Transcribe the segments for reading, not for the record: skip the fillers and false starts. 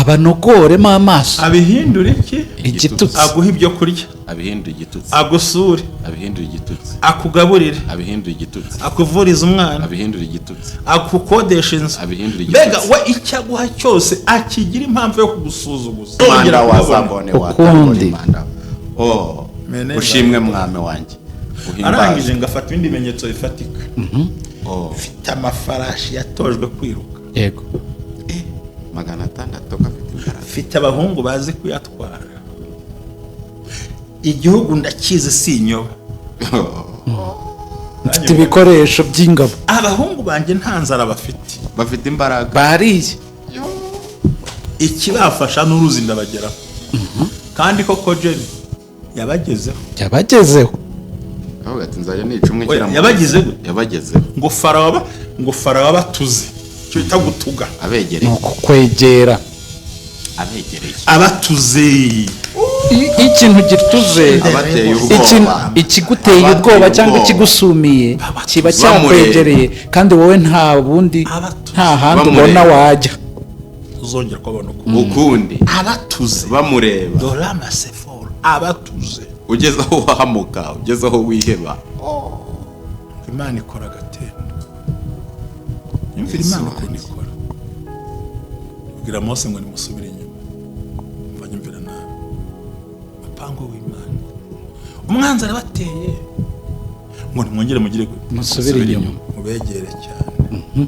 abanogoremo amaso, abihindura iki igitutsi, aguha ibyo kurya, abihindura igitutsi, agusure, abihindura igitutsi, akugaburire, abihindura igitutsi, akuvuriza umwana, abihindura igitutsi, akukodesha inzu, abihindura igitutsi. mbega we icyo aguha cyose akigira impamvu yo kugusuzuguza. Manda wazambone ukundi manda. Ushimwe mwami wanjye. Arangije ngafata ibindi bimenyetso bifatika. Mfite amafarashi yatojwe kwiruka. Yego. 600 gafite imbaraga. Mfite abahungu bazi kuyatwara. Igihugu ndakizi sinyoba. Mfite ibikoresho by'ingabo. Abahungu banjye nta nzara bafite imbaraga. Bariye. Ikibafasha n'uruzi ndabageraho. Kandi koko Jerry yabagezeho. Aho gati nzajya nicumwe kira mu. Yabagezeho. Ngo farawo batuze. Cyo bita gutuga. Abegereye. Nuko kwegera. Abegereye. Abatuze. Ikintu gituze. Abateye ubwoba. Ikiguteye ubwoba cyangwa ikigusumiye kiba cyakwegereye kandi wowe nta bundi nta handi ubona wajya. Uzongera kubona ukundi. Abatuze. Bamureba. Dorama seforo. Abatuze. Ugeze aho wahamuka, ugeze aho wiheba. Imana ikora gatendo. Imvira Imana ukuntu ikora. Ubwira Mose ngo nimusubire inyuma. Mvanye imvira nawe. Mupango w'Imana. Umwanzi arabateye. Ngo nimwongere mugire musubire inyuma. Mubegere cyane.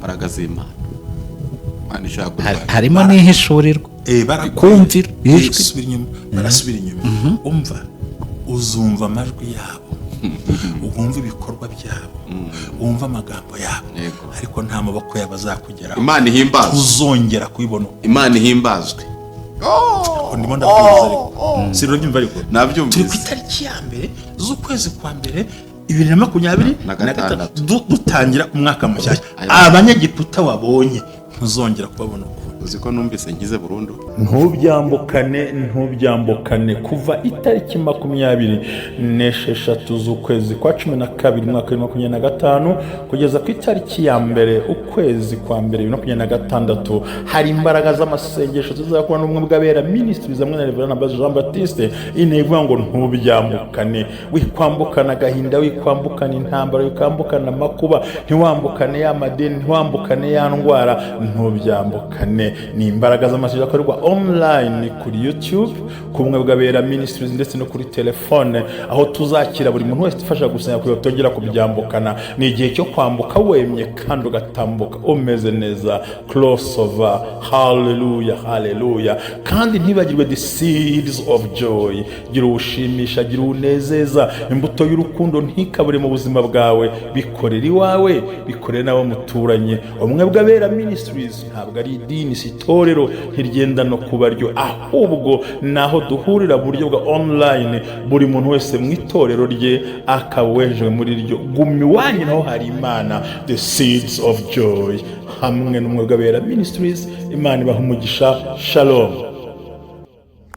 Baragazima. Mani shaka. Harimo n'ihishurirwa. Kumvira ijwi inyuma. Barasubira inyuma. Umva. Uzumva amajwi yabo, ugumva ibikorwa byabo, wumva amagambo yabo, ariko nta maboko yabo azakugeraho. Imana ihimbazwe. Uzongera kubibona. Imana ihimbazwe. Ndimo ndabwiza ariko sirro byumva ariko nabyumvise. Turi ku itariki ya mbere z'ukwezi kwa mbere 2026 dutangira umwaka mushyashya. Abanyagiputa wabonye ntuzongera kubabona uko. Uziko numvise ngize burundu. Ntubyambukane kuva itariki 26 z'ukwezi kwa 12 mwaka 2025 kugeza ku itariki ya mbere ukwezi kwa mbere 2026 hari imbaraga z'amasengesho tuzakora n'umwe bw'abera ministries amwe na Reverend Jean Baptiste inevuga ngo ntubyambukane, wikwambukana agahinda, wikwambukana intambara, wikwambukana amakuba, ntiwambukane ya madeni, ntiwambukane ya ndwara, ntubyambukane. Ni imbaraga z'amasengesho akorerwa online kuri YouTube kumwe bw'abera ministries ndetse no kuri telefone, aho tuzakira buri muntu wese ufasha gusenga kuyo tongera kubyambukana. Ni igihe cyo kwambuka wemye kandi ugatambuka umeze neza. Crossover. Hallelujah. Kandi ntibagirwe the seeds of joy. Gira ubushimisha, gira unezeza, imbuto y'urukundo ntikabure mu buzima bwawe. Bikorera iwawe, bikorera nabo muturanye. Umwe bw'abera ministries ntabwo ari idini, si itorero, ntirigenda no kubaryo, ahubwo naho duhurira buryo bwa online, buri muntu wese mu itorero rye akawejwe muri ryo. Gumi wanyu naho hari Imana. The seeds of joy hamwe n'umwe bw'abera ministries. Imana ibaha umugisha. Shalom.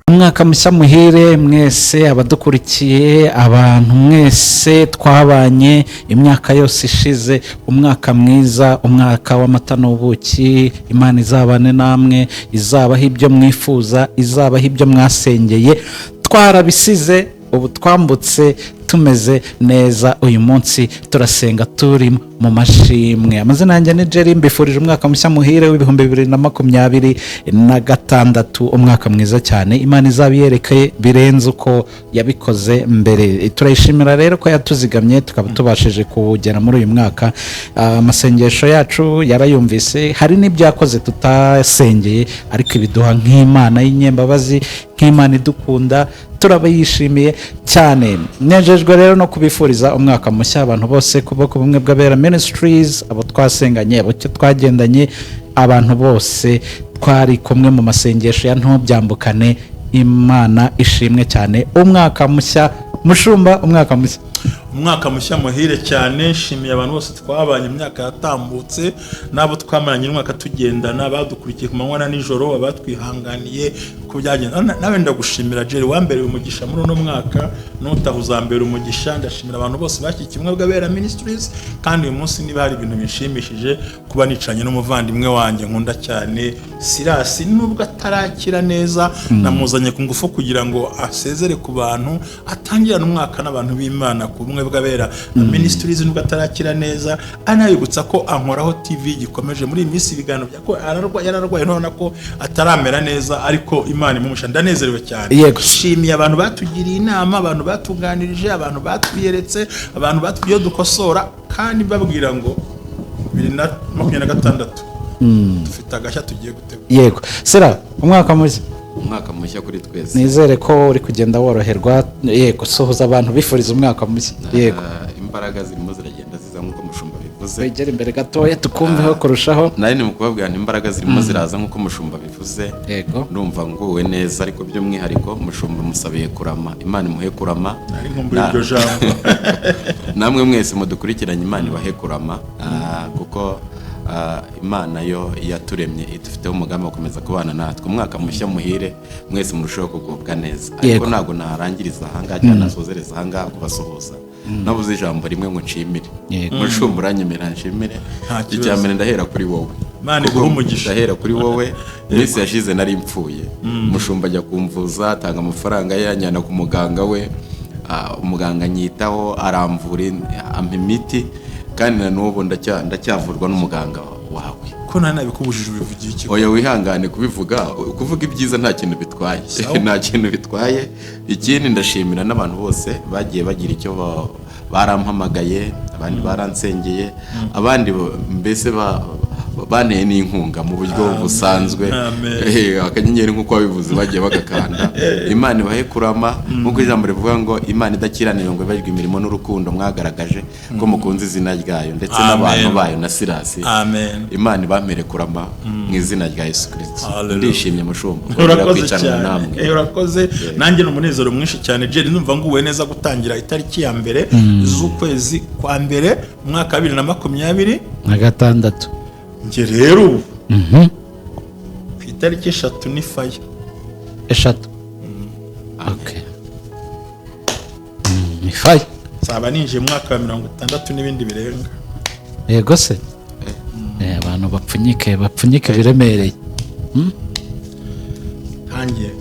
Umwaka mushya muhire mwese abadukurikiye, abantu mwese twabanye imyaka yose ishize. Umwaka mwiza, umwaka w'amata n'ubuki. Imana izabane namwe, izabaho ibyo mwifuza, izabaho ibyo mwasengeye. Twarabisize, ubu twambutse tumeze neza. Uyu munsi turasenga turi mu mashimwe. Amazina yanjye ni Jerry, mbifurije umwaka mushya muhire w'2026, umwaka mwiza cyane. Imana izabiyereke birenze uko yabikoze mbere. Turayishimira rero ko yatuzigamye tukaba tubashije kugera muri uyu mwaka. Amasengesho yacu yarayumvise, hari n'ibyakoze tutasengeye ariko ibiduha nk'Imana y'inyembabazi, nk'Imana idukunda, turabayishimiye cyane. Nejejwe rero no kubifuriza umwaka mushya abantu bose kuboko bumwe bw'abera ministries, abo twasenganye, abo twagendanye, abantu bose twari kumwe mu masengesho ya ntubyambukane. Imana ishimwe cyane. Umwaka mushya mushumba, umwaka mushya. umwaka mushya muhire cyane. Nshimiye abantu bose twabanye imyaka yatambutse, nabo twamaranye umwaka tugendana, badukurikiye ku manywa na nijoro, abatwihanganiye ku byagenda. Nawe ndagushimira Jerry, wambereye umugisha muri uno mwaka, n'utahuzambera umugisha. Ndashimira abantu bose bashyigikiye ubumwe bw'abera Ministries, kandi uyu munsi niba hari ibintu bishimishije kuba nicanye n'umuvandimwe wanjye nkunda cyane Silas, nubwo atarakira neza, namuzanye ku ngufu kugira ngo asezere ku bantu, atangirana umwaka n'abantu b'Imana ku bumwe bw'abera Ministries, nubwo atarakira neza. Anayibutsa ko Ankoraho TV gikomeje muri iyi minsi ibiganiro byako yararwaye, none ko ataramera neza, ariko Imana imumusha. Ndanezerewe cyane. Shimiye abantu batugiriye inama, abantu batuganirije, abantu batwiyeretse, abantu batwiye dukosora, kandi babwira ngo 2026 dufite agashya tugiye gutegura. Yego Sera, umwaka mushya kuri twese. Nizere ko uri kugenda woroherwa. Yego, sohoza abantu bifuriza umwaka mushya. Yego, imbaraga zirimo ziragenda ziza nk'uko mushumba bivuze. Wegere imbere gatoya tukumveho kurushaho. Nari ni mukubabwira imbaraga zirimo ziraza nk'uko mushumba bivuze. Yego, ndumva nguwe neza, ariko by'umwihariko mushumba musabiye kurama, Imana imuhe kurama. Nari nkumbuye iryo jambo. Namwe mwese mudukurikiranye, Imana ibahe kurama, kuko Imana yo yaturemye idufiteho umugambi wo gukomeza kubana natwe. Umwaka mushya muhire, mwese murushaho kugubwa neza. Ariko ntabwo narangiriza ahangaha cyangwa nasozereza ahangaha kubasuhuza nabuze ijambo rimwe ngo nshimire. Mushumba uranyemera nshimire. Icyambere ndahera kuri wowe, Imana iguhe umugisha. Ndahera kuri wowe. Iminsi yashize nari mpfuye, mushumba ajya kumvuza, atanga amafaranga ye, anjyana ku muganga we, umuganga anyitaho, aramvura, ampa imiti, kandi na n'ubu ndacyavurwa n'umuganga wawe. Ko nta nabikubujije ubivugiye iki? Oya, wihangane kubivuga ibyiza nta kintu bitwaye. Nta kintu bitwaye. Ikindi ndashimira n'abantu bose bagiye bagira icyo barampamagaye, abandi baransengeye, abandi mbese banteye n'inkunga mu buryo busanzwe. Akanyenyeri nk'uko wabivuze bagiye bagakanda. Imana ibahe kurama, nk'uko ijambo rivuga ngo Imana idakiranira ngo ibajwe imirimo n'urukundo mwagaragaje ko mukunze izina ryayo, ndetse n'abantu bayo na Silas. Imana ibamere kurama mu izina rya Yesu Kristo. Ndishimye mushumba. Urakoze cyane. Urakoze. Nanjye n'umunezero mwinshi cyane Jerry, numva nguwe neza gutangira itariki ya mbere z'ukwezi kwa mbere umwaka wa 2026. Nge rero ubu ku itariki 3 ni faya 3. Okay. Ni faya. Saba ninje mwaka wa 60 n'ibindi birenga. Yego se. Abantu bapfunyike biremereye. Hangiye.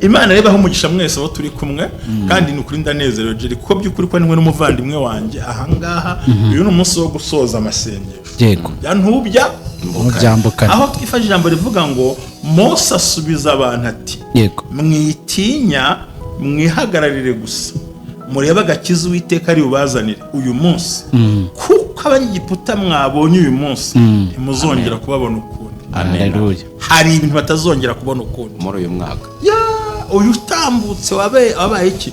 Imana reba aho umugisha mwese abo turi kumwe, kandi ni ukuri ndanezerewe Jerry, kuko by'ukuri ko nimwe n'umuvandimwe wanjye ahangaha. Uyu ni umunsi wo gusoza amasengesho. Yego. Yantubya mubyambukana, aho twifashe ijambo rivuga ngo Mose asubiza abantu ati, yego, mwitinya, mwihagararire gusa, murebe agakiza Uwiteka ari bubazanire uyu munsi, kuko abanyegiputa mwabonye uyu munsi ntimuzongera kubabona ukundi. Haleluya. Hari ibintu batazongera kubona ukundi muri uyu mwaka. Uyu utambutse wabaye iki?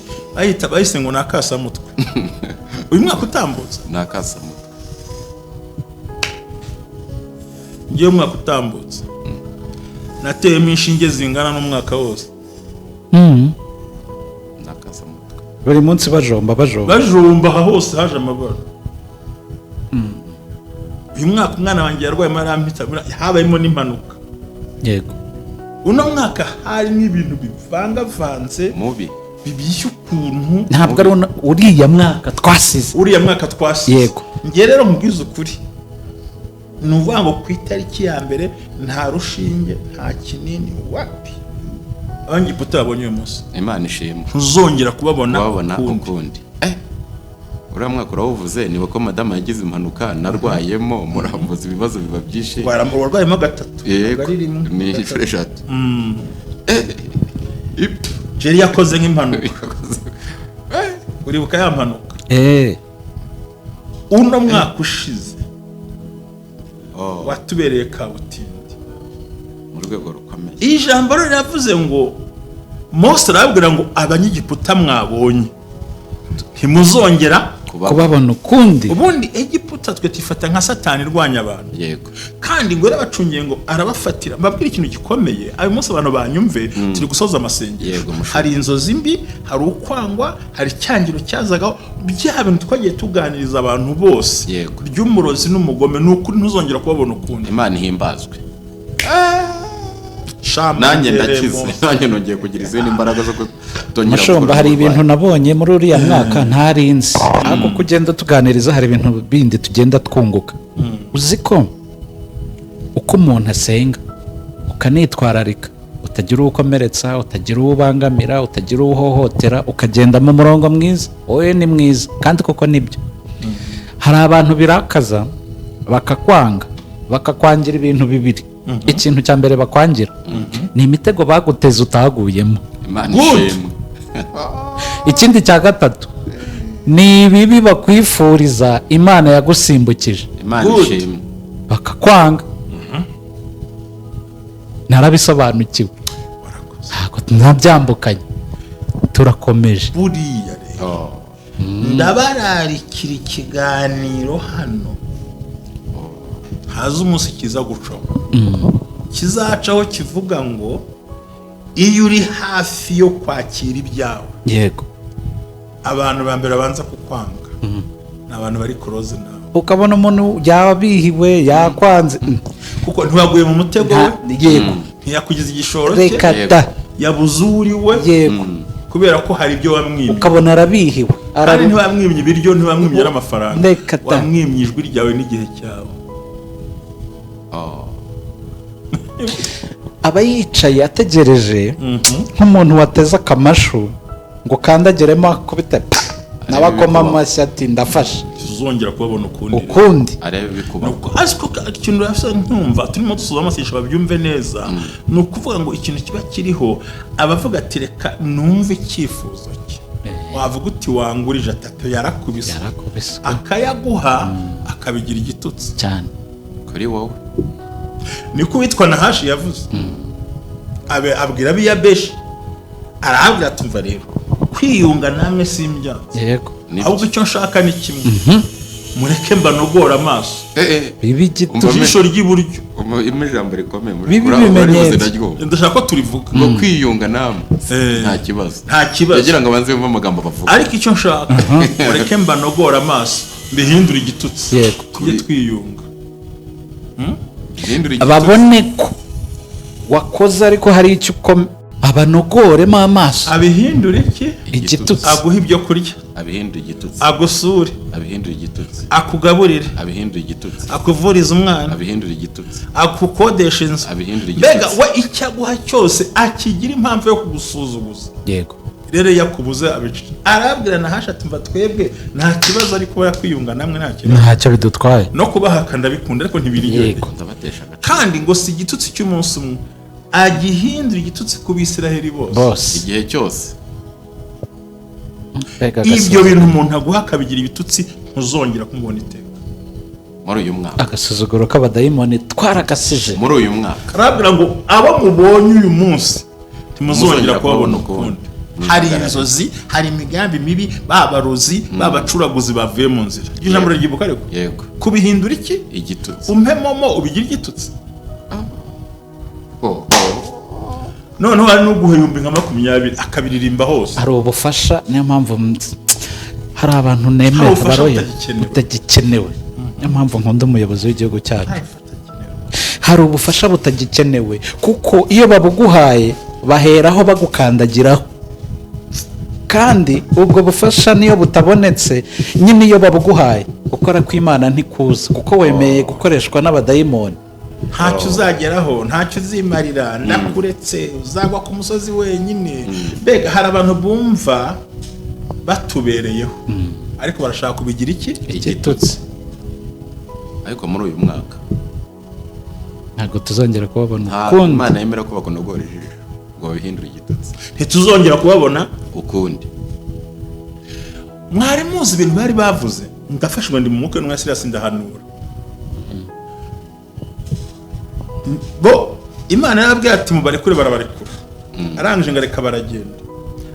Bahise ngo nakasamutwe. Uyu mwaka utambutse nakasamutwe. Ngiye umwaka utambutse nateyemo inshinge zingana n'umwaka wose. Nakasamutwe. Buri munsi bajomba aha hose haje amabara. Uyu mwaka umwana wanjye yarwaye marampita, habayemo n'impanuka. Yego. Uno mwaka harimo ibintu bivangavanze mubi bibishye ukuntu. Ntabwo ari uriya mwaka twasize. Yego. Ngiye rero nkubwiza ukuri, nuvuga ngo ku itariki ya mbere nta rushinge, nta kinini, wapi abanyegiputa babonye uyu munsi. Imana ishimwe. Ntuzongera kubabona ukundi. Uriya mwaka urawuvuze, niba ko madamu yagize impanuka narwayemo, murambuza ibibazo biba byinshi. Warwayemo 3. Yego, ni 3. Jerry yakoze nk'impanuka. Uribuka ya mpanuka? Uno mwaka ushize watubereye kabutindi mu rwego rukomeye. Ijambo rero yavuze ngo Mose arabwira ngo abanyegiputa mwabonye ntimuzongera kubabona ukundi. Ubundi Egiputa amavuta twe tifata nka satani irwanya abantu. Yego. Kandi ngo yarabacungiye ngo arabafatira. Mbabwira ikintu gikomeye, ayo munsi abantu banyumve turi gusoza amasengesho. Hari inzozi mbi, hari ukwangwa, hari cyangiro cyazagaho, bya bintu twagiye tuganiriza abantu bose. Ry'umurozi n'umugome n'ukuri ntuzongera kubabona ukundi. Imana ihimbazwe. Nanjye ndakize, nanjye nongeye kugira izindi imbaraga zo kutongera. Mashomba, hari ibintu nabonye muri uriya mwaka ntarinzi, ariko kugenda tuganiriza hari ibintu bindi tugenda twunguka. Uzi ko uko umuntu asenga ukanitwararika, utagira uwo ukomeretsa, utagira uwo ubangamira, utagira uwo uhohotera, ukagenda mu murongo mwiza, wowe ni mwiza kandi koko nibyo. Hari abantu birakaza bakakwanga, bakakwangira ibintu bibiri. Ikintu cya mbere bakwangira ni imitego baguteze utaguyemo. Ikindi cya gatatu ni ibibi bakwifuriza Imana yagusimbukije, bakakwanga. Narabisobanukiwe, ntabyambukanye, turakomeje. Buriya rero ndabararikira ikiganiro hano, haza umunsi kiza gucaho, kizacaho kivuga ngo iyo uri hafi yo kwakira ibyawe, yego, abantu ba mbere banza kukwanga ni abantu bari close nawe. Ukabona umuntu yabihiwe, yakwanze, kuko ntiwaguye mu mutego we, yego, ntiyakugize igishoro cye, yabuze uri we, yego, kubera ko hari ibyo wamwimye. Ukabona arabihiwe, kandi ntiwamwimye ibiryo, ntiwamwimye n'amafaranga, wamwimye ijwi ryawe n'igihe cyawe. Aba yicaye ategereje nk'umuntu wateze akamashu ngo kandagiremo akubita n'abakoma amashyi ati ndafashe, tuzongera kubabona ukundi. Ariko ikintu rasa nkumva turimo dusoza amasengesho babyumve neza, ni ukuvuga ngo ikintu kiba kiriho abavuga ati reka numve icyifuzo cye. Wavuga uti wangurije atatu, yarakubise akayaguha, akabigira igitutsi cyane kuri wowe. Niko witwa Nahashi yavuze. Abwira Biyabeshi, arahabwira ati mva rero kwiyunga namwe simbyanze, yego, ahubwo icyo nshaka ni kimwe, mureke mbanogora amaso, bibi gitu, ijisho ry'iburyo, ijambo rikomeye bibi bimenyetso. Ndashaka ko turivuga ngo kwiyunga namwe nta kibazo, yagira ngo banze bumva amagambo bavuga. Ariko icyo nshaka, mureke mbanogora amaso, mbihindura igitutsi, tujye twiyunga, babone ko wakoze ariko hari icyo abanogoremo amaso, abihindura iki igitutsi, aguha ibyo kurya, abihindura igitutsi, agusure, abihindura igitutsi, akugaburire, abihindura igitutsi, akuvuriza umwana, abihindura igitutsi, akukodesha inzu, abihindura igitutsi. Mbega we icyaguha cyose akigira impamvu yo kugusuzuguza. Yego, rero yakubuze abicira, arabwira Nahashi ati mva twebwe nta kibazo, ariko yakwiyunga namwe nta kibazo, ntacyo bidutwaye, no kubahaka ndabikunda ariko ntibiryoheye. Kandi ngo si igitutsi cy'umunsi umwe, agihindura igitutsi ku Bisiraheli bose igihe cyose. Ibyo bintu umuntu aguha akabigira ibitutsi, ntuzongera kumubona iteka muri uyu mwaka. Agasuzuguro k'abadayimoni twaragasije muri uyu mwaka. Arabwira ngo abo mubonye uyu munsi ntimuzongera kubabona ukundi. Hari inzozi, hari imigambi mibi, babarozi, babacuraguzi bavuye mu nzira. Ijambo ryibuka ariko, yego, kubihindura iki igitutsi, umpemomo ubigira igitutsi. Noneho hari n'uguheyumbi nka 20 akabiririmba hose. Hari ubufasha, niyo mpamvu hari abantu nemera baroye butagikenewe, niyo mpamvu nkunda umuyobozi w'igihugu cyacu. Hari ubufasha butagikenewe kuko iyo babuguhaye baheraho bagukandagiraho, kandi ubwo bufasha niyo butabonetse nyine iyo babuguhaye gukora kw'Imana ntikuza, kuko wemeye gukoreshwa n'abadayimoni. Ntacyo uzageraho, ntacyo uzimarira, ndakuretse, uzagwa ku musozi wenyine. Mbega hari abantu bumva batubereyeho, ariko barashaka kubigira iki igitutsi. Ariko muri uyu mwaka ntabwo tuzongera kubabona ukundi. Imana yemera ko bakunogoreje ngo babihindure igitutsi, ntituzongera kubabona ukundi. Mwari muzi ibintu bari bavuze, ndafashwe ndi mu mwuka n'umwe Sirasi ndahanura. Bo Imana yarabwiye ati mubarekure, barabarekura. Arangije ngo reka baragenda.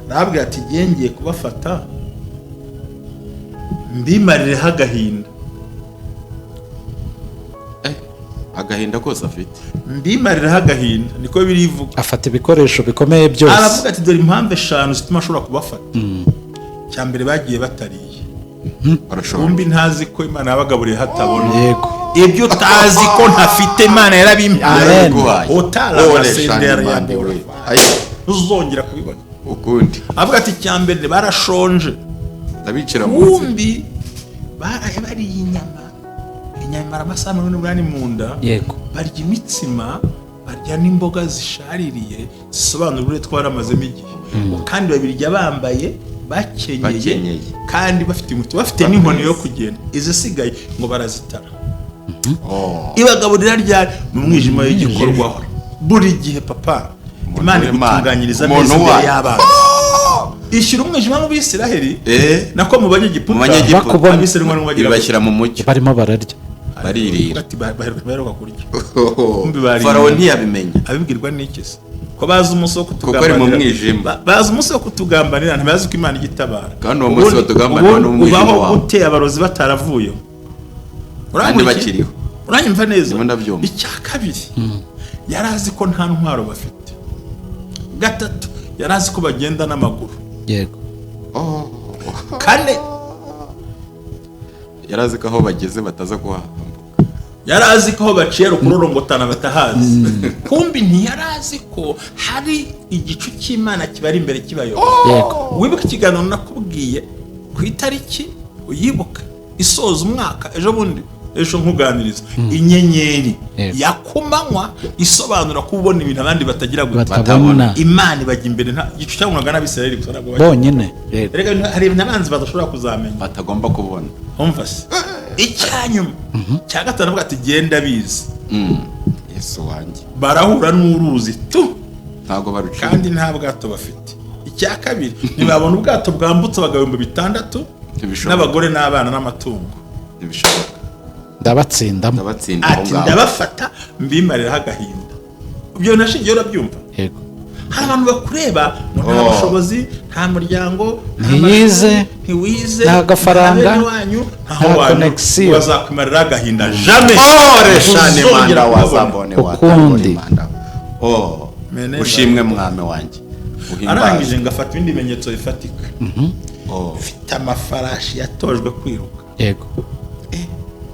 Arabwiye ati ngiye kubafata mbimarireho agahinda, agahinda kose afite mbimariraho agahinda niko birivuga. afata ibikoresho bikomeye byose aravuga ati dore impamvu 5 zituma ashobora kubafata. cya mbere bagiye batariye kumbi ntazi ko Imana yabagaburiye hatabona. yego ibyo utazi ko ntafite Imana yarabimpaye utarabasendera yambura uzongera kubibona ukundi. avuga ati cya mbere barashonje ndabicira munsi kumbi baraye bariye inyama amasaha 8 mu nda. yego barya imitsima barya n'imboga zishaririye zisobanura uburyo twaramazemo igihe. kandi babirya bambaye bakenyeye kandi bafite n'inkoni yo kugenda. izisigaye ngo barazitara. ibagaburira ryari mu mwijima w'igikorwaho buri gihe. papa Imana igutunganyiriza neza imbere y'abana. ishyira umwijima mu Bisiraheli nako mu banyegiputa ibashyira mu mucyo barimo bararya baririra. baheruka kurya. Farawo ntiyabimenya abibwirwa n'iki se ko bazi umunsi wo kuko ari mu mwijima. bazi umunsi wo kutugambanira ntibazi ko Imana igitabara. kandi uwo munsi batugambanira no mu mwijima wawe ubaho gute abarozi bataravuyeho kandi bakiriho. uranyumva neza. ndabyumva. icya kabiri yari azi ko nta ntwaro bafite. gatatu yari azi ko bagenda n'amaguru. yego kane yari azi ko aho bageze bataza kuhambuka. yari azi ko aho baciye rukurorongotana batahazi. kumbi ntiyari azi ko hari igicu cy'Imana kibari imbere kibayobora. yego wibuka ikiganiro nakubwiye ku itariki uyibuka isoza umwaka ejo bundi ejo nkuganiriza inyenyeri ya kumanywa isobanura ko ubona ibintu abandi batagira batabona. Imana ibajya imbere nta gicu cyangwa n'Abisirayeli gusa nabwo bonyine. rega hari abanzi badashobora kuzamenya batagomba kubona. umva se icyanyuma cya gatanu avuga ati genda bizi. Yesu wanjye barahura n'uruzi tu ntago baruciye kandi nta bwato bafite. icya kabiri ntibabona ubwato bwambutse abagabo 600 n'abagore n'abana n'amatungo. ntibishoboka. ndabatsinda ati ndabafata mbimariraho agahinda. ibyo nashingiye urabyumva. yego hari abantu bakureba nta bushobozi nta muryango ntiwize nta gafaranga nta connection bazakwimarira agahinda jamais. reshane manda wazambone ukundi. ushimwe mwami wanjye. arangije ngafata ibindi bimenyetso bifatika. mfite amafarashi yatojwe kwiruka. yego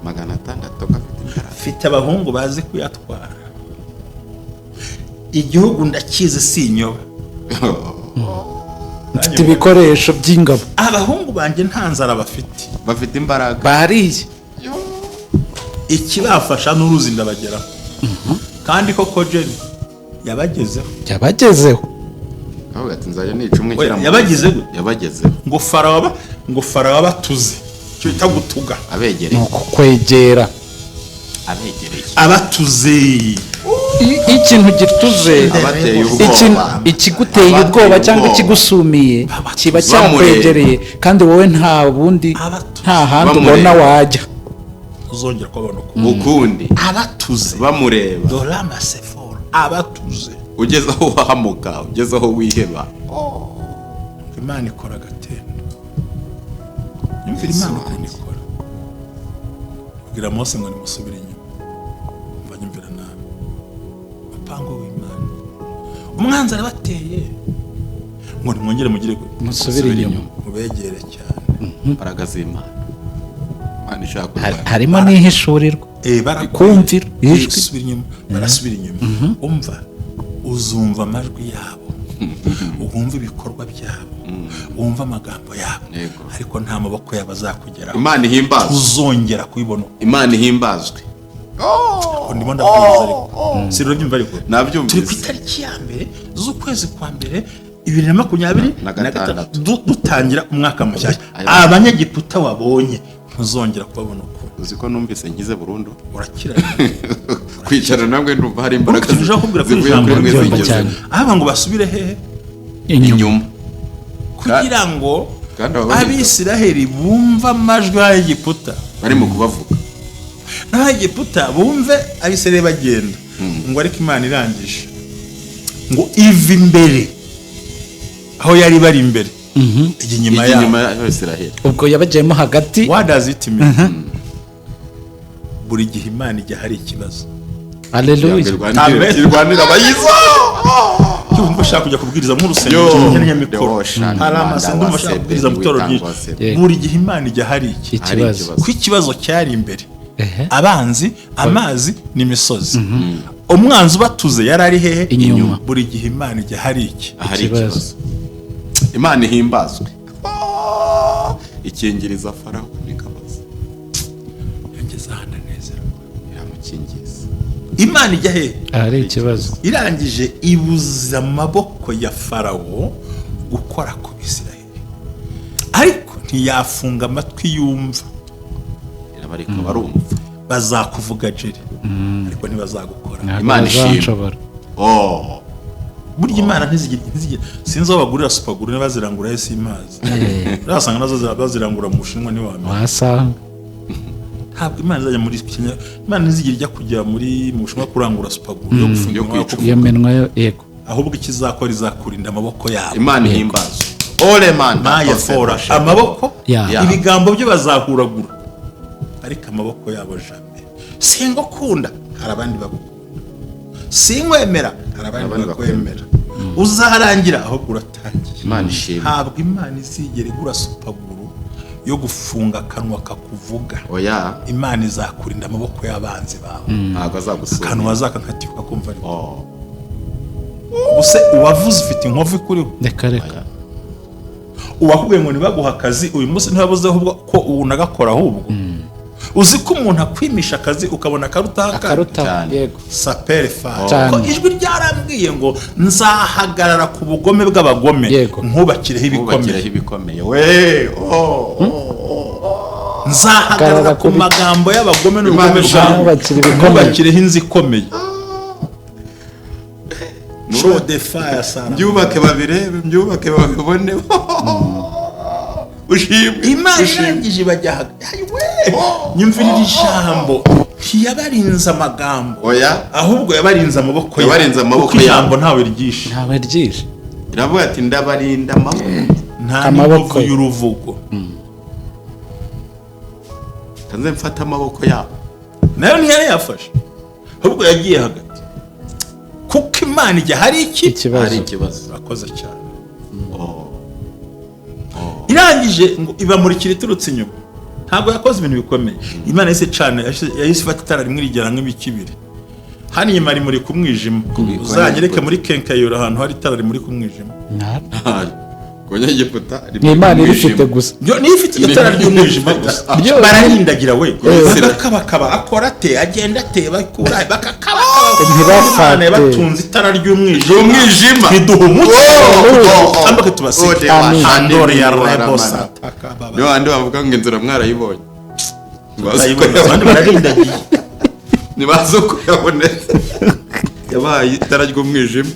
600 mfite abahungu bazi kuyatwara. igihugu ndakizi sinyoba. mfite ibikoresho by'ingabo. abahungu banjye nta nzara bafite imbaraga bariye. ikibafasha n'uruzi ndabageraho. kandi koko Jenny yabagezeho aho ati nzajya nicumwe kira yabagezeho ngo Farawo batuze cyo bita gutuga abegereye nuko kwegera abatuze ikintu gituze ikiguteye ubwoba cyangwa ikigusumiye kiba cyakwegereye kandi wowe nta bundi nta handi ubona wajya uzongera kubona ukundi abatuze bamureba Dorama Sephora abatuze ugeze aho wahamuka ugeze aho wiheba. Imana ikora agatendo. Imvira Imana ukuntu ikora. Kugira Mose ngo nimusubire inyuma. Mbanyumvira nawe. Mupango w'Imana. Umwanzi arabateye. Ngo nimwongere mugire musubire inyuma. Mubegere cyane. Imbaraga z'Imana. Imana ishaka harimo n'ihishurirwa. Kumvira ijwi inyuma barasubira inyuma. Umva uzumva amajwi yabo. Wumva ibikorwa byabo. Wumva amagambo yabo. Ariko nta maboko yabo azakugeraho. Imana ihimbazwe. Uzongera kuyibona. Imana ihimbazwe. Ndimo ndabwiza ariko. Siro byumva ariko. Nabyumvise. Turi ku itariki ya mbere z'ukwezi kwa mbere 2026 dutangira umwaka mushyashya. Abanyegiputa wabonye ntuzongera kubabona uko. Uzi ko numvise ngize burundu urakira. Kwicara namwe ndumva hari imbaraga zivuye kuri mwe cyane. Aba ngo basubire hehe? Inyuma. Kugira ngo Abisiraheli bumva amajwi y'Egiputa bari mu kubavuga. N'Egiputa bumve Abisiraheli bagenda. Ngo ariko Imana irangije. Ngo iva imbere. Aho yari bari imbere. Inyuma y'Abisiraheli. Ubwo yabagiyemo hagati. What does it mean? Buri gihe Imana ijya hari ikibazo. Haleluya. irwanira abayizo Ndumva ashaka kujya kubwiriza mu rusengero cyane nyamikoro. Hari amasendumva ashaka kubwiriza mu toro ryinshi. Buri gihe Imana ijya hari ikibazo. Ku ikibazo cyari imbere. Abanzi, amazi n'imisozi. Umwanzi ubatuze yari ari hehe? Inyuma. Buri gihe Imana ijya hari ikibazo. Imana ihimbazwe. Ikingiriza Farawo n'ikabaza. Yageze ahantu neza. Iramukingiza. Imana ijya hehe? Hari ikibazo. Irangije ibuza amaboko ya Farawo gukora ku Bisirayeli. Ariko ntiyafunga amatwi yumva. Irabareka barumva. Bazakuvuga jeri. Ariko ntibazagukora. Imana ishimwe. Burya Imana ntizigire sinzi aho bagurira supaguru n'abazirangura yesi imazi. Urasanga nazo bazirangura mu Bushinwa ni wame. Wasanga. Ntabwo Imana izajya muri Kenya. Imana ntizigire ijya kujya muri mu Bushinwa kurangura supaguru yo gufunga iyo minwa yego. Ahubwo ikizakora izakurinda amaboko yabo. Imana ihimbazwe. Ole man Mayefora amaboko ibigambo byo bazahuragura. Ariko amaboko yabo jamais. Singukunda hari abandi bagukunda. Sinkwemera hari abandi bakwemera. Uzarangira aho uratangiye. Imana ishimwe. Ntabwo Imana izigera igura supaguru yo gufunga kanwa kakuvuga. Oya. Imana izakurinda amaboko y'abanzi bawe. Ntabwo azagusura. Kanwa zakakatiuka kumva ari. Ubuse uwavuze ufite inkovu kuriho. Reka. Uwakubwiye ngo nibaguha akazi uyu munsi ntibabuze ahubwo ko unagakora ahubwo. Uzi ko umuntu akwimisha akazi ukabona akaruta yego sapere fa ko ijwi ryarambwiye ngo nzahagarara ku bugome bw'abagome nkubakireho ibikomeye we nzahagarara ku magambo y'abagome n'ubugome bwabo nkubakireho inzu ikomeye show the fire sana byubake babirebe byubake babibone Imana irangije bajya nyumvira ijambo ntiyabarinze amagambo ahubwo yabarinze amaboko yabo ntawe ryishe iravuga ati ndabarinda amaboko y'uruvugo kanze mfata amaboko yabo nayo ntiyari yafashe ahubwo yagiye hagati kuko Imana ijya hari ikibazo akoze cyane irangije ngo ibamurikira iturutse inyuma ntabwo yakoze ibintu bikomeye Imana yise cyane yahise ifata itara rimwe rigera nk'ibikibiri hano inyuma ari muri kumwijima uzanyereke muri kenkayura ahantu hari itara rimuri kumwijima Gonya Egiputa Imana irifite gusa niyo ifite itara ry'umwijima gusa bararindagira we bakaba akora te agenda te bakura bakakaba ntibafane batunze itara ry'umwijima kiduha umuco ambuke tubasike andore ya rebosa niyo andi bavuga ngo inzira mwarayibonye abandi bararindagiye nibazo ko yabonetse yabaye itara ry'umwijima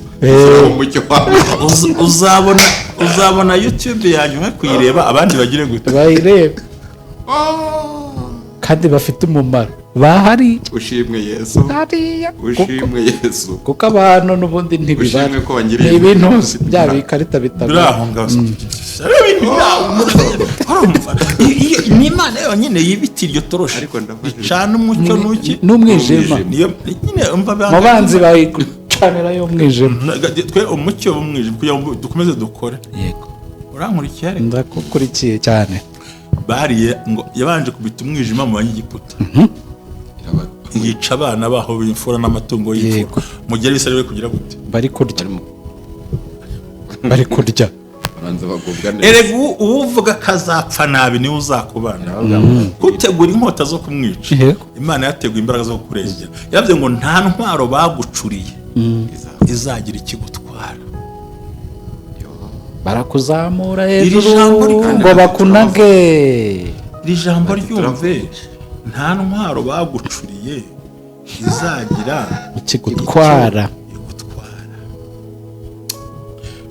umucyo uzabona YouTube yanyuma kuyireba abandi bagire gute bayirebe kandi bafite umumaro bahari ushimwe Yesu ushimwe Yesu kuko abantu n'ubundi ntibibana ibintu bya bikarita bitaho ni Imana yonyine yibiti iryo torosha ariko icana umucyo nuki n'umwijima niyo nyine umva mubanzi bayicanira yo mwijima twe umucyo w'umwijima kugira ngo dukomeze dukore yego urankurikiye ndakukurikiye cyane bariye ngo yabanje kubita umwijima mu Banyegiputa yica abana baho b'imfura n'amatungo y'imfura mu gihe bisariwe kugira gute bari kurya erega uvuga kazapfa nabi niwe uzakubana gutegura inkota zo kumwica Imana yateguye imbaraga zo kurengera yavuze ngo nta ntwaro bagucuriye izagira ikigutwara barakuzamura hejuru ngo bakunage iri jambo ryumve nta ntwaro bagucuriye izagira ikigutwara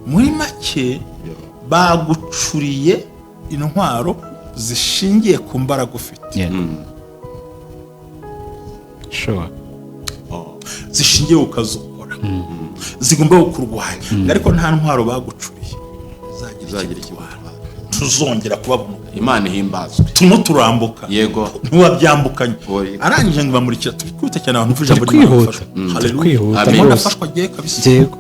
muri make bagucuriye intwaro zishingiye ku mbaraga ufite zishingiye ku kazi ukora zigomba kukurwanya ariko nta ntwaro bagucuriye izagira ikigutwara ntuzongera kubabona. Imana ihimbazwe. Tuno turambuka. Yego. Ntiwabyambukanye. Arangije ngo bamurikira turi kwita cyane abantu mvuja muri kwihuta. Haleluya. Amen. Afashwa giye kabisa. Yego.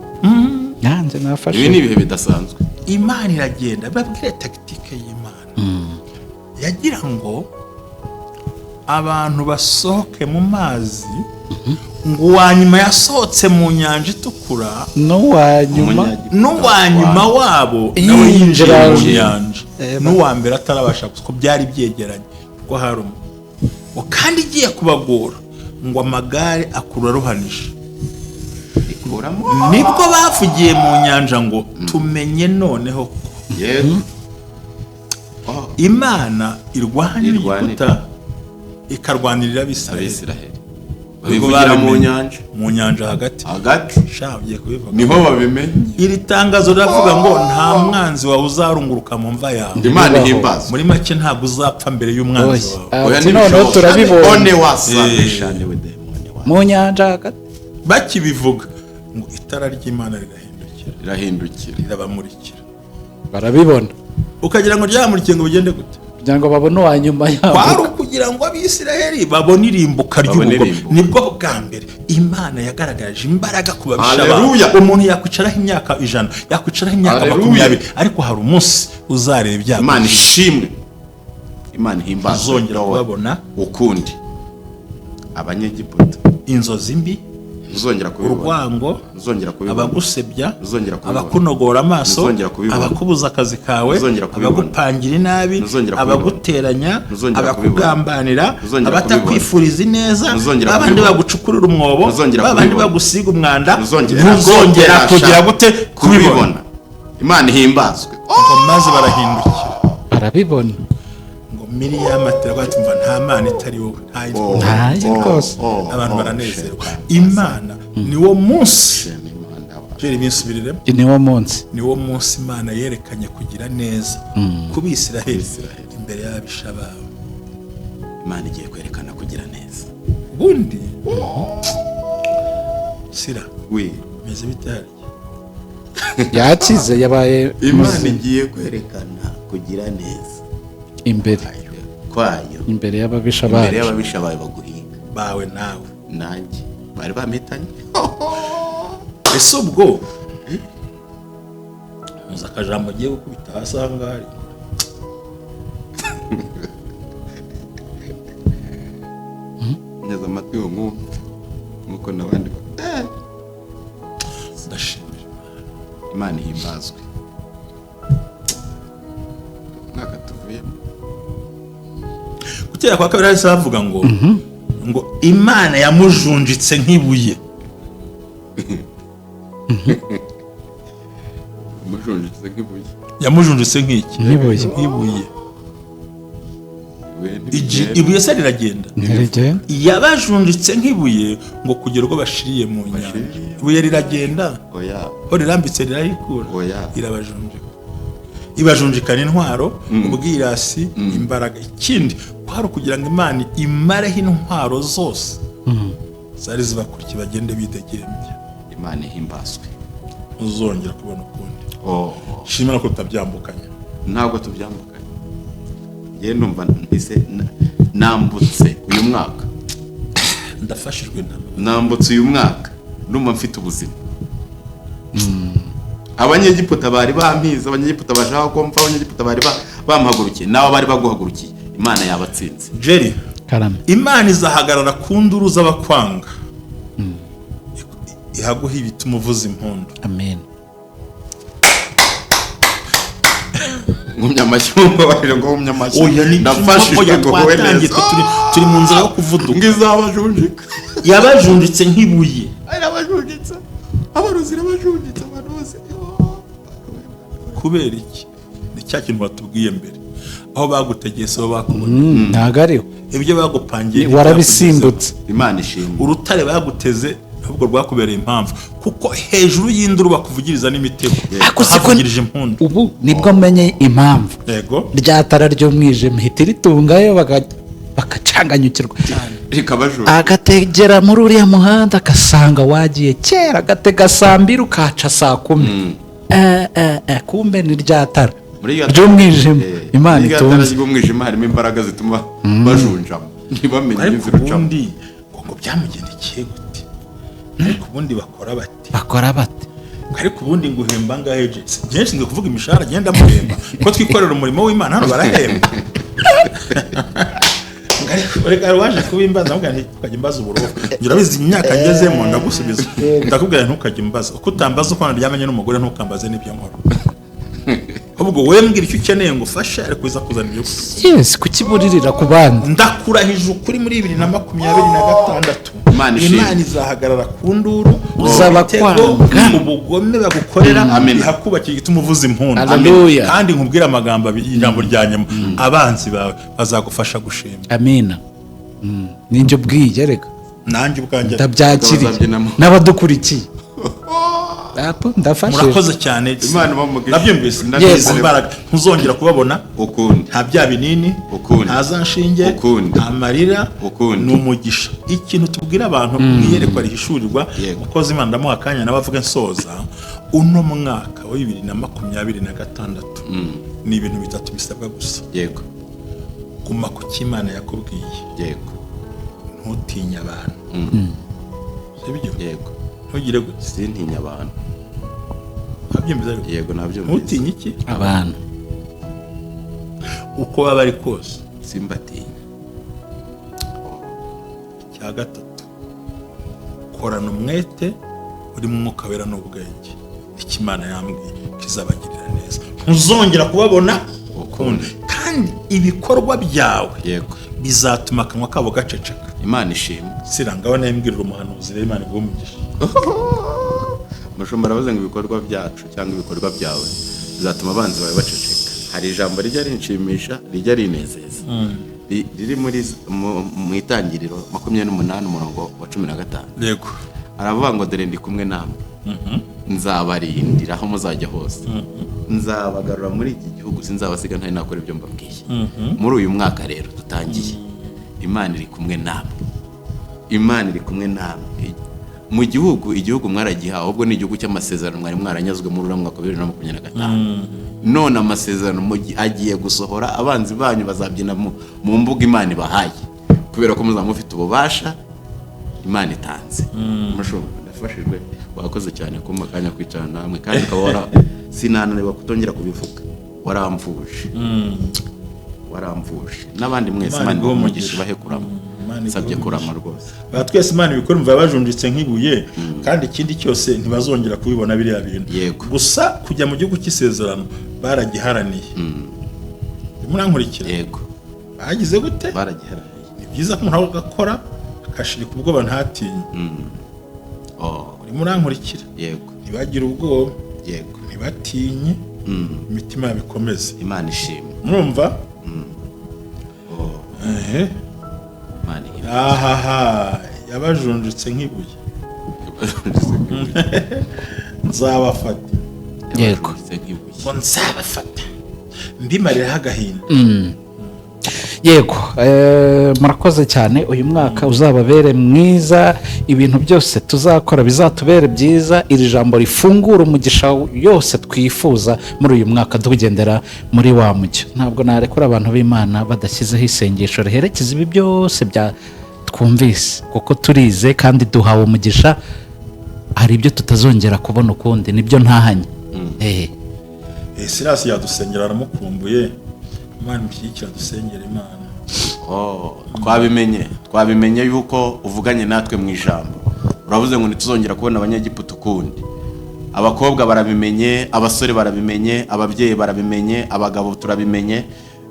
Nanjye nafashe. Ibi ni ibihe bidasanzwe. Imana iragenda babwire tactique y'Imana. Yagira ngo abantu basohoke mu mazi ngo uwanyuma yasohotse mu nyanja itukura n'uwanyuma wabo nawe yinjira mu nyanja n'uwa mbere atarabasha kuko byari byegeranye kuko hari kandi igiye kubagora ngo amagare akurura ruhanije nibwo bavugiye mu nyanja ngo tumenye noneho Imana irwanira Egiputa ikarwanirira Abisiraheli babivugira mu nyanja hagati shabye kubivuga niho babimenye. Iri tangazo riravuga ngo nta mwanzi wawe uzarunguruka mu mva yawe. Imana ihimbazwe. Muri make ntabwo uzapfa mbere y'umwanzi wawe. Oya none turabibona one wasabishane we demone mu nyanja hagati bakibivuga ngo itara ry'Imana rirahindukira rirabamurikira barabibona ukagira ngo ryamurikiye ngo bigende gute kugira ngo babone uwanyuma yabo kwari kugira ngo Abisiraheli babone irimbuka ry'ubugome. Nibwo bwa mbere Imana yagaragaje imbaraga ku babisha abantu. Umuntu yakwicaraho imyaka 100 yakwicaraho imyaka 20 ariko hari umunsi uzareba ibyago. Imana ishimwe. Imana ihimbazwe. Uzongera kubabona ukundi Abanyegiputa inzozi mbi uzongera kubibona, urwango uzongera kubibona, abagusebya, uzongera kubibona, abakunogora amaso, uzongera kubibona, abakubuza akazi kawe, abagupangira inabi, abaguteranya, abakugambanira, abatakwifuriza ineza, abandi bagucukurira umwobo, abandi bagusiga umwanda, uzongera kugira gute kubibona. Imana ihimbazwe. Maze barahindukira barabibona Miriam atiragwatumva nta mana itari wowe ntayo rwose. Abantu baranezerwa. Imana niwo munsi jeri binsubirire niwo munsi Imana yerekanye kugira neza ku Bisiraheli imbere y'abisha babo. Imana igiye kwerekana kugira neza ubundi sira we meze bitari yakize yabaye. Imana igiye kwerekana kugira neza imbere kwayo, imbere y'ababisha bayo, imbere y'ababisha bayo baguhinga bawe nawe nanjye bari bametanye. Ese ubwo muza akajambo agiye gukubita hasi ahangari neza amatwi yo nkuko n'abandi ndashimira Imana ihimbazwe. Mwaka tuvuyemo kugera kwa kabiri hasi havuga ngo ngo Imana yamujunjitse nk'ibuye. Yamujunjitse nk'iki? Nk'ibuye. Ibuye se riragenda? Yabajunjitse nk'ibuye ngo kugera ubwo bashiriye mu nyanja. Ibuye riragenda? Oya. Ho rirambitse rirayikura? Oya. Irabajunjika. Ibajunjikana intwaro, ubwirasi, imbaraga. Ikindi kwari kugira ngo Imana imareho intwaro zose zari zibakurikiye bagende bidegembya. Imana ihimbazwe. Uzongera kubona ukundi. Shimira ko tutabyambukanye. Ntabwo tubyambukanye. Ye numva ntise nambutse uyu mwaka. Ndafashijwe nambutse uyu mwaka numva mfite ubuzima. Abanyegiputa bari bampiza, abanyegiputa bashaka ko mfa, abanyegiputa bari bamuhagurukiye, nawe bari baguhagurukiye. Imana yabatsinze. Jerry Karame. Imana izahagarara ku nduru z'abakwanga. Ihaguha ibituma uvuza impundu. Amen. Ngumyamashyumba barire ngo ngumyamashyumba. Oya ni ndafashijwe ngo wemeze. Turi mu nzira yo kuvuduka. Ngizabajunjika. Yabajunjitse nk'ibuye. Arabajunjitse. Abaruzira bajunjitse abantu bose. Kubera iki? Ni cya kintu batubwiye mbere. Aho bagutegeye so bakubona. Ntagariho. Ibyo bagupangiye warabisimbutse. Imana ishimwe. Urutare baguteze ahubwo rwakubereye impamvu kuko hejuru y'induru bakuvugiriza n'imitego. Havugirije impundu. Ubu nibwo menye impamvu. Yego. Ryatara ryo mwijeme hitiritungayo bakacanganyukirwa. Agategera muri uriya muhanda akasanga wagiye kera agatega saa 2 ukaca saa 10. Kumbe ni ryatara ry'umwijima Imana itunze ry'umwijima harimo imbaraga zituma bajunjamo ntibamenye inzira ucamo ngo byamugendekeye gute ariko ubundi bakora bate ariko ubundi nguhemba ngahe je byinshi ngo kuvuga imishahara agenda muhemba ko twikorera umurimo w'Imana hano barahemba reka waje kubimbaza mvuga nti ukajya imbaza uburofu ngira bizi imyaka ngezemo ndagusubiza ndakubwira ntukajya imbaza uko utambaza uko naryamenye n'umugore ntukambaze n'ibyo nkora ubwo wewe mbwira icyo ukeneye ngo ufashe ariko uza kuzana ibyo yes kukiburirira ku bandi ndakurahije ukuri muri 2026 Imana izahagarara ku nduru uzabakwanga ubugome bagukorera ihakubakira igituma uvuza impundu kandi nkubwira amagambo ijambo rya nyuma abanzi bawe bazagufasha gushima amina ninjye bwiye reka nanjye ubwanjye ndabyakiriye n'abadukurikiye ndafashe murakoze cyane Imana bamugisha nabyumvise ndabizi imbaraga ntuzongera kubabona ukundi nta bya binini nta za nshinge nta marira ni umugisha ikintu tubwira abantu mwiyerekwa rihishurirwa mukozi Imana ndamuha akanya n'abavuga nsoza uno mwaka wa 2026 ni ibintu bitatu bisabwa gusa yego guma ku cy'Imana yakubwiye yego ntutinye abantu sibyo yego ntugire gute sintinya abantu nabyumvise yego nabyumvise ntutinye iki abantu uko baba ari kose simbatinya cya gatatu korana umwete uri mu mwuka wera n'ubwenge ikimana yambwiye kizabagirira neza ntuzongera kubabona ukundi kandi ibikorwa byawe yego bizatuma akanwa kabo gaceceka Imana ishimwe sirangaho nembwirira umuhanuzi rero Imana igumugisha mushumba aravuze ngo ibikorwa byacu cyangwa ibikorwa byawe bizatuma abanzi bawe baceceka hari ijambo rijya rinshimisha rijya rinezeza riri mu itangiriro 28 umurongo wa 15 yego aravuga ngo dore ndi kumwe namwe nzabarindira aho muzajya hose nzabagarura muri iki gihugu sinzabasiga ntari nakora ibyo mbabwiye muri uyu mwaka rero dutangiye Imana iri kumwe namwe Imana iri kumwe namwe mu igihugu mwaragihawe ubwo ni igihugu cy'amasezerano mwari mwaranyazwe muri mwaka wa 2025 none amasezerano agiye gusohora abanzi banyu bazabyina mu mbuga Imana ibahaye kubera ko muzaba mufite ububasha Imana itanze mushumba ndafashijwe wakoze cyane kumpa akanya kwicara namwe kandi ukaba sinananirwa kutongera kubivuga waramvuje n'abandi mwese Imana umugisha bahe kurama nsabye kurama rwose twese Imana ibikora umva bajunjitse nk'ibuye kandi ikindi cyose ntibazongera kubibona biriya bintu gusa kujya mu gihugu cy'isezerano baragiharaniye murankurikira yego bagize gute baragiharaniye ni byiza ko umuntu agakora akashirika ubwoba ntatinye murankurikira yego ntibagire ubwoba yego ntibatinye imitima yabikomeze Imana ishimwe murumva yabajunjitse nk'ibuye nzabafata yego nzabafata mbimariraho agahinda yego murakoze cyane uyu mwaka uzababere mwiza ibintu byose tuzakora bizatubere byiza iri jambo rifungura umugisha yose twifuza muri uyu mwaka tugendera muri wa mucyo ntabwo narekura abantu b'Imana badashyizeho isengesho riherekeza ibi byose bya twumvise kuko turize kandi duhawe umugisha hari ibyo tutazongera kubona ukundi nibyo ntahanye Sirasi yadusengera aramukumbuye Imana mushyigikira dusengera Imana twabimenye yuko uvuganye natwe mu ijambo uravuze ngo ntituzongera kubona abanyagiputa ukundi abakobwa barabimenye abasore barabimenye ababyeyi barabimenye abagabo turabimenye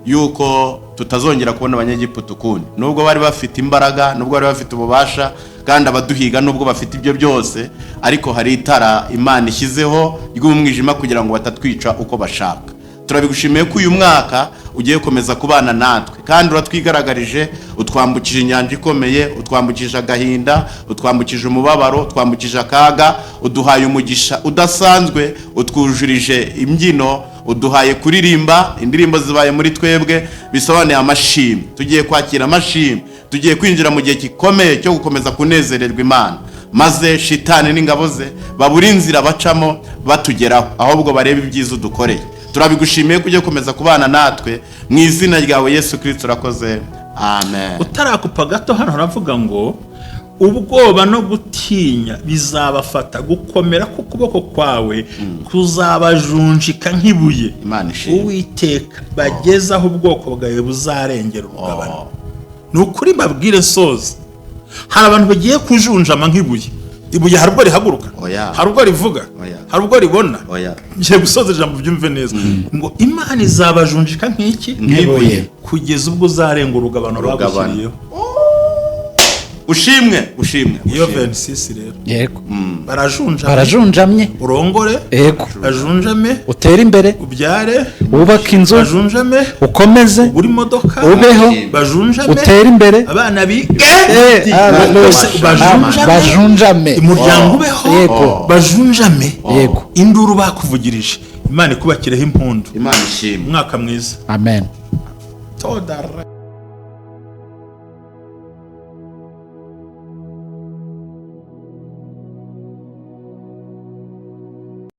yuko tutazongera kubona abanyagiputa ukundi nubwo bari bafite imbaraga nubwo bari bafite ububasha kandi abaduhiga nubwo bafite ibyo byose ariko hari itara Imana ishyizeho ry'umwijima kugira ngo batatwica uko bashaka turabigushimiye ko uyu mwaka ugiye gukomeza kubana natwe kandi uratwigaragarije utwambukije inyanja ikomeye utwambukije agahinda utwambukije umubabaro utwambukije akaga uduhaye umugisha udasanzwe utwujurije imbyino uduhaye kuririmba indirimbo zibaye muri twebwe bisobanuye amashimwe tugiye kwakira amashimwe tugiye kwinjira mu gihe gikomeye cyo gukomeza kunezererwa Imana maze shitani n'ingabo ze babura inzira bacamo batugeraho ahubwo barebe ibyiza udukoreye turabigushimiye kujya gukomeza kubana natwe mu izina ryawe Yesu Kristo urakoze amen. Utarakupa gato hano haravuga ngo ubwoba no gutinya bizabafata, gukomera k'ukuboko kwawe kuzabajunjika nk'ibuye. Uwiteka bagezaho ubwoko bwawe buzarengera umugabane. Ni ukuri mbabwire soza, hari abantu bagiye kujunjama nk'ibuye. Ibuye hari ubwo rihaguruka, hari ubwo rivuga, hari ubwo ribona. Ngiye gusoza ijambo byumve neza ngo Imana izabajunjika nk'iki, nk'ibuye, kugeza ubwo uzarenga urugabano bagushyiriyeho. Ushimwe iyo 26 rero yego barajunjamye, urongore, yego, ajunjame, utere imbere, ubyare, ubaka inzu, bajunjame, ukomeze, ugura imodoka, ubeho, bajunjame, utere imbere, abana bige, bajunjame, umuryango ubeho, yego, bajunjame, yego, induru bakuvugirije. Imana ikubakireho impundu. Imana ishimwe. Umwaka mwiza. Amen. Todara.